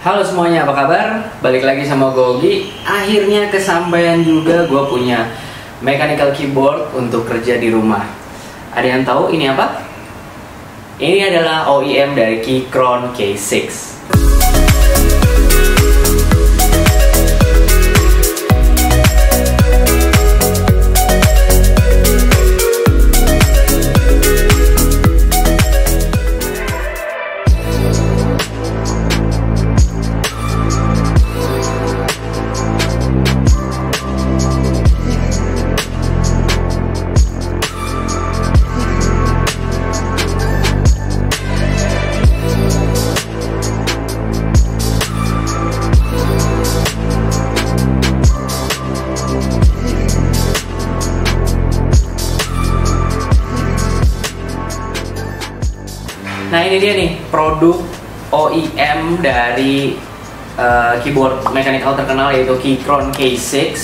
Halo semuanya, apa kabar? Balik lagi sama Gogi. Akhirnya kesampaian juga gue punya mechanical keyboard untuk kerja di rumah. Ada yang tahu ini apa? Ini adalah OEM dari Keychron K6. Nah, ini dia nih produk OEM dari keyboard mechanical terkenal, yaitu Keychron K6.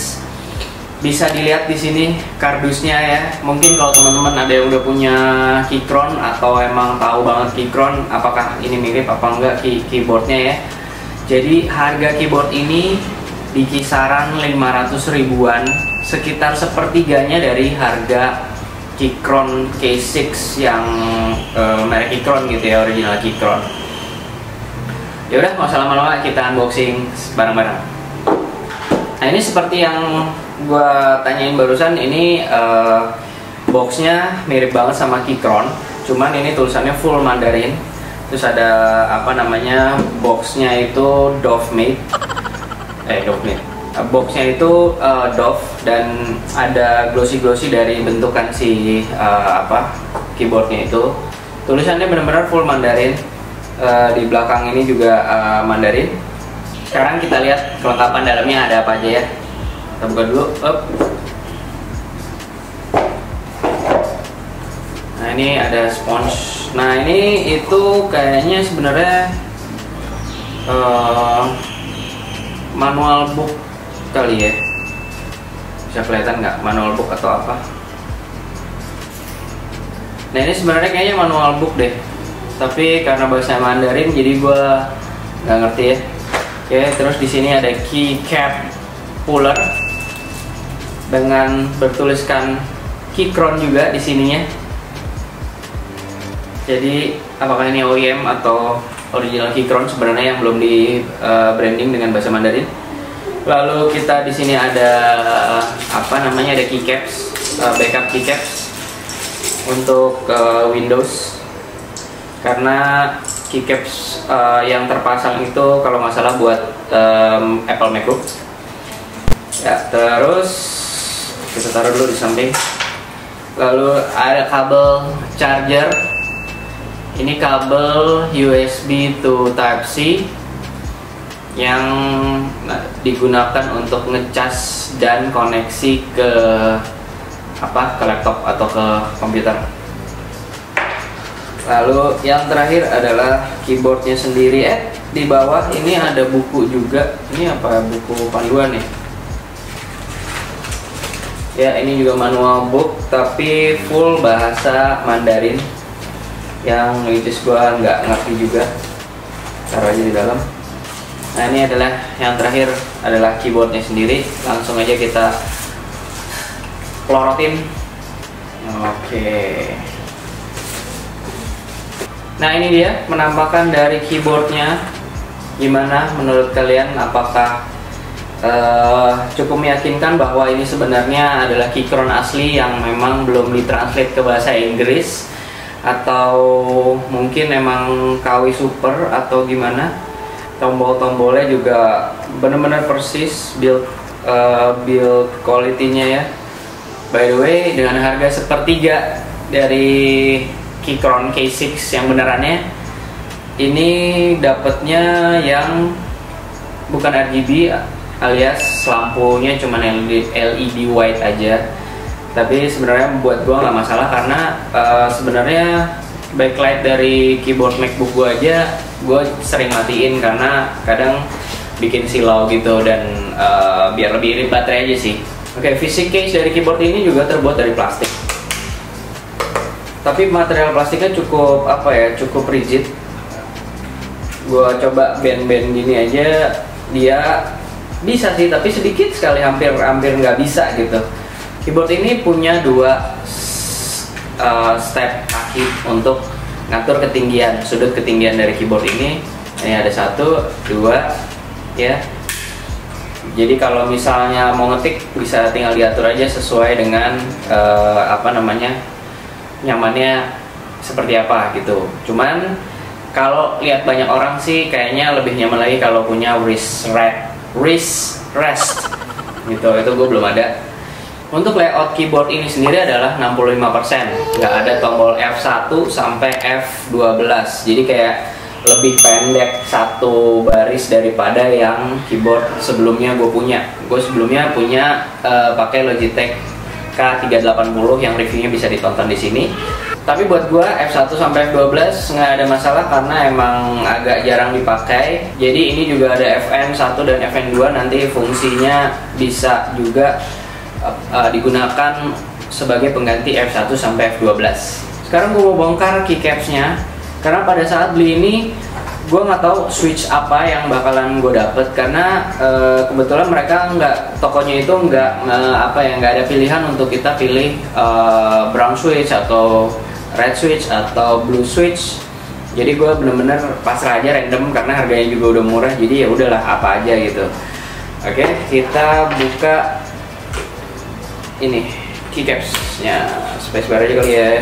Bisa dilihat di sini kardusnya ya. Mungkin kalau teman-teman ada yang udah punya Keychron atau emang tahu banget Keychron, apakah ini mirip apa enggak keyboardnya ya. Jadi harga keyboard ini di kisaran 500 ribuan, sekitar sepertiganya dari harga Keychron K6 yang merek Keychron gitu ya, original Keychron. Ya udah, nggak usah lama-lama, kita unboxing bareng-bareng. Nah, ini seperti yang gua tanyain barusan, ini boxnya mirip banget sama Keychron, cuman ini tulisannya full Mandarin. Terus ada apa namanya, boxnya itu Dovemade. Boxnya itu Dove, dan ada glossy dari bentukan si keyboardnya itu. Tulisannya benar-benar full Mandarin. Di belakang ini juga Mandarin. Sekarang kita lihat kelengkapan dalamnya ada apa aja ya. Kita buka dulu. Nah, ini ada sponge. Nah, ini itu kayaknya sebenarnya manual book kali ya. Bisa kelihatan nggak manual book atau apa? Nah, ini sebenarnya kayaknya manual book deh, tapi karena bahasa Mandarin jadi gue nggak ngerti ya. Oke, terus di sini ada keycap puller dengan bertuliskan Keychron juga di sininya. Jadi apakah ini OEM atau original Keychron sebenarnya yang belum di branding dengan bahasa Mandarin. Lalu kita di sini ada ada keycaps, backup keycaps untuk Windows, karena keycaps yang terpasang itu kalau nggak salah buat Apple MacBook. Ya, terus kita taruh dulu di samping. Lalu ada kabel charger. Ini kabel USB to Type-C yang digunakan untuk ngecas dan koneksi ke laptop atau ke komputer. Lalu yang terakhir adalah keyboardnya sendiri. Di bawah ini ada buku juga. Ini apa, buku panduan ya? Ya, ini juga manual book tapi full bahasa Mandarin, yang which gua nggak ngerti juga. Taruh aja di dalam. Nah, ini adalah yang terakhir, adalah keyboardnya sendiri. Langsung aja kita pelorotin. Oke. Nah, ini dia penampakan dari keyboardnya. Gimana menurut kalian? Apakah cukup meyakinkan bahwa ini sebenarnya adalah Keychron asli yang memang belum ditranslate ke bahasa Inggris, atau mungkin emang KW Super atau gimana? Tombol-tombolnya juga benar-benar persis, build quality-nya ya. By the way, dengan harga sepertiga dari Keychron K6 yang benerannya, ini dapatnya yang bukan RGB, alias lampunya cuma LED white aja. Tapi sebenarnya buat gua nggak masalah, karena sebenarnya backlight dari keyboard MacBook gua aja gue sering matiin karena kadang bikin silau gitu, dan biar lebih irit baterai aja sih. Oke, fisik case dari keyboard ini juga terbuat dari plastik. Tapi material plastiknya cukup cukup rigid. gue coba band-band gini aja dia bisa sih, tapi sedikit sekali, hampir nggak bisa gitu. Keyboard ini punya dua step kaki untuk ngatur ketinggian, sudut ketinggian dari keyboard ini. Ini ada 1, 2 ya. Jadi kalau misalnya mau ngetik bisa tinggal diatur aja sesuai dengan nyamannya seperti apa gitu. Cuman kalau lihat banyak orang sih kayaknya lebih nyaman lagi kalau punya wrist rest gitu. Itu gue belum ada. Untuk layout keyboard ini sendiri adalah 65%, nggak ada tombol F1 sampai F12. Jadi kayak lebih pendek satu baris daripada yang keyboard sebelumnya gue punya. Gue sebelumnya punya pakai Logitech K380 yang reviewnya bisa ditonton di sini. Tapi buat gue F1 sampai F12 nggak ada masalah karena emang agak jarang dipakai. Jadi ini juga ada FN1 dan FN2, nanti fungsinya bisa juga digunakan sebagai pengganti F1 sampai F12. Sekarang gue mau bongkar keycapsnya, karena pada saat beli ini gue nggak tahu switch apa yang bakalan gue dapet, karena kebetulan mereka tokonya itu nggak ada pilihan untuk kita pilih brown switch atau red switch atau blue switch. Jadi gue bener-bener pasrah aja random karena harganya juga udah murah, jadi ya udahlah apa aja gitu. Oke, kita buka ini keycapsnya, spacebar aja kali ya.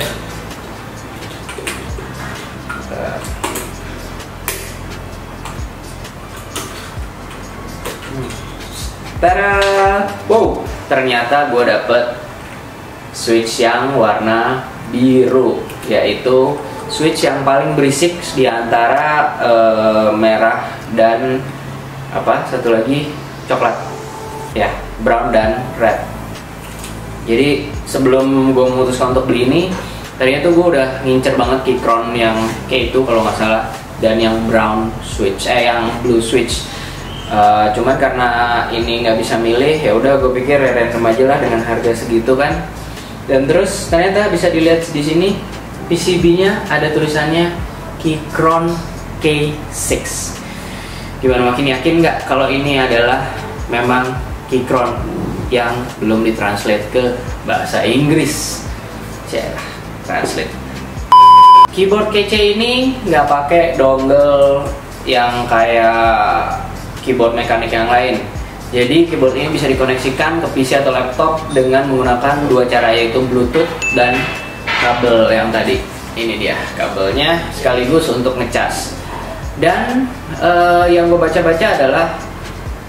Tada! Wow, ternyata gue dapet switch yang warna biru, yaitu switch yang paling berisik di antara merah dan satu lagi coklat ya, brown dan red. Jadi sebelum gue memutuskan untuk beli ini, tadinya tuh gue udah ngincer banget Keychron yang K2 kalau nggak salah, dan yang brown switch, yang blue switch. Cuman karena ini nggak bisa milih, ya udah gue pikir random aja lah dengan harga segitu kan. Dan terus ternyata bisa dilihat di sini PCB-nya ada tulisannya Keychron K6. Gimana, makin yakin nggak kalau ini adalah memang Keychron yang belum ditranslate ke bahasa Inggris? Translate. Keyboard kece ini nggak pakai dongle yang kayak keyboard mekanik yang lain. Jadi keyboard ini bisa dikoneksikan ke PC atau laptop dengan menggunakan dua cara, yaitu Bluetooth dan kabel yang tadi. Ini dia kabelnya, sekaligus untuk ngecas. Dan yang gue baca-baca adalah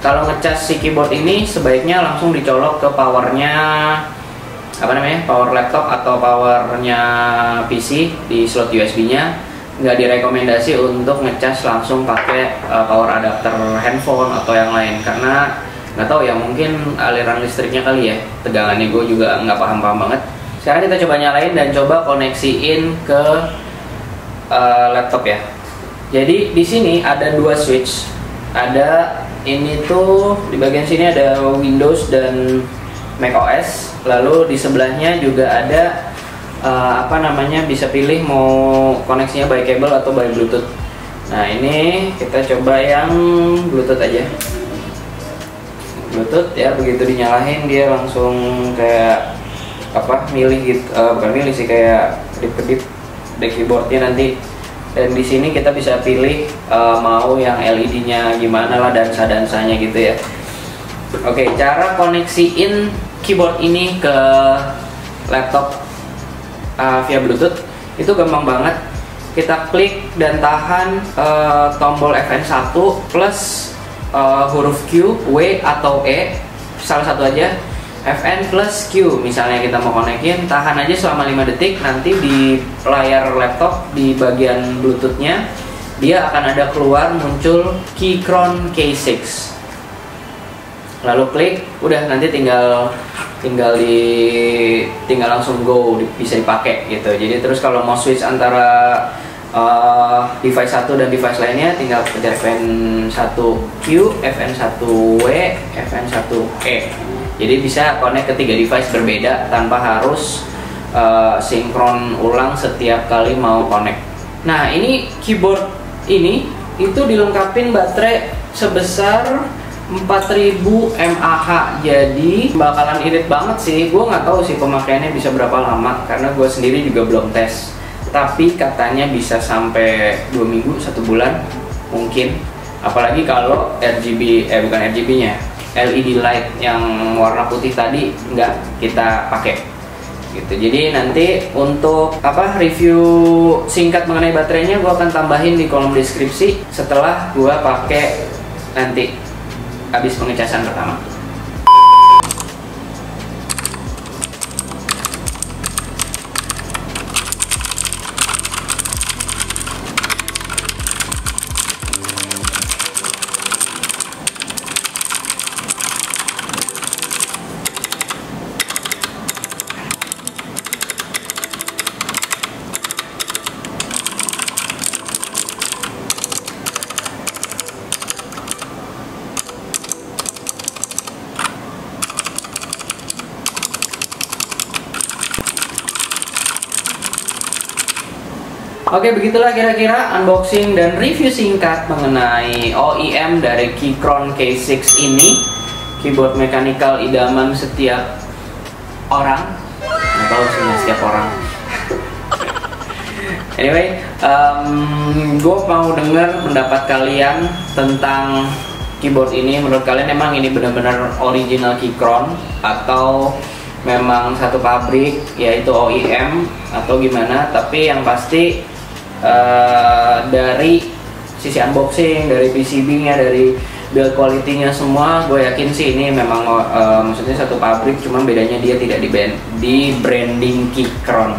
kalau ngecas si keyboard ini sebaiknya langsung dicolok ke powernya power laptop atau powernya PC di slot USB-nya. Nggak direkomendasi untuk ngecas langsung pakai power adapter handphone atau yang lain, karena nggak tahu ya, mungkin aliran listriknya kali ya. Tegangannya gue juga nggak paham banget. Sekarang kita coba nyalain dan coba koneksiin ke laptop ya. Jadi di sini ada dua switch. Ada ini tuh di bagian sini ada Windows dan macOS. Lalu di sebelahnya juga ada bisa pilih mau koneksinya by kabel atau by Bluetooth. Nah ini kita coba yang Bluetooth aja. Bluetooth ya, begitu dinyalain dia langsung kayak milih gitu, bukan milih sih, kayak kedip-kedip di keyboardnya nanti. Dan di sini kita bisa pilih mau yang LED-nya gimana lah, dansa-dansanya gitu ya. Oke, cara koneksiin keyboard ini ke laptop via Bluetooth itu gampang banget. Kita klik dan tahan tombol FN1 plus huruf Q, W atau E, salah satu aja. FN plus Q misalnya kita mau konekin, tahan aja selama 5 detik. Nanti di layar laptop di bagian Bluetoothnya dia akan ada keluar muncul Keychron K6. Lalu klik, udah nanti tinggal langsung go, bisa dipakai gitu. Jadi terus kalau mau switch antara device satu dan device lainnya, tinggal pencet FN1Q, FN1W, FN1E. Jadi bisa connect ke 3 device berbeda tanpa harus sinkron ulang setiap kali mau connect. Nah ini keyboard ini itu dilengkapin baterai sebesar 4000 mAh. Jadi bakalan irit banget sih. Gue nggak tahu sih pemakaiannya bisa berapa lama karena gue sendiri juga belum tes. Tapi katanya bisa sampai 2 minggu, 1 bulan mungkin. Apalagi kalau bukan RGB-nya, LED light yang warna putih tadi nggak kita pakai gitu. Jadi nanti untuk review singkat mengenai baterainya gue akan tambahin di kolom deskripsi setelah gue pakai nanti habis pengecasan pertama. Oke, begitulah kira-kira unboxing dan review singkat mengenai OEM dari Keychron K6 ini, keyboard mechanical idaman setiap orang. Nggak tahu sih setiap orang. Anyway, gue mau denger pendapat kalian tentang keyboard ini. Menurut kalian emang ini benar-benar original Keychron atau memang satu pabrik yaitu OEM atau gimana? Tapi yang pasti dari sisi unboxing, dari PCB-nya, dari build quality-nya semua, gue yakin sih ini memang maksudnya satu pabrik, cuma bedanya dia tidak di branding Keychron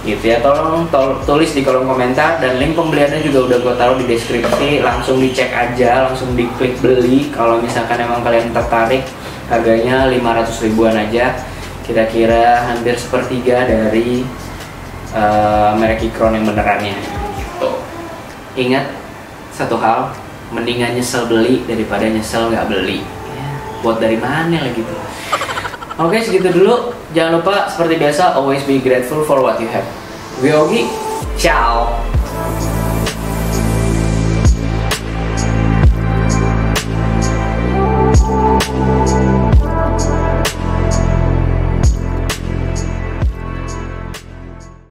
gitu ya. Tolong tulis di kolom komentar, dan link pembeliannya juga udah gue taruh di deskripsi. Langsung dicek aja, langsung diklik beli kalau misalkan emang kalian tertarik. Harganya 500 ribuan aja, kira-kira hampir sepertiga dari merek Keychron yang benerannya gitu. Ingat satu hal, mendingan nyesel beli daripada nyesel nggak beli ya, buat dari mana lagi tuh. Oke, segitu dulu. Jangan lupa seperti biasa, always be grateful for what you have. Gue Ogi, ciao.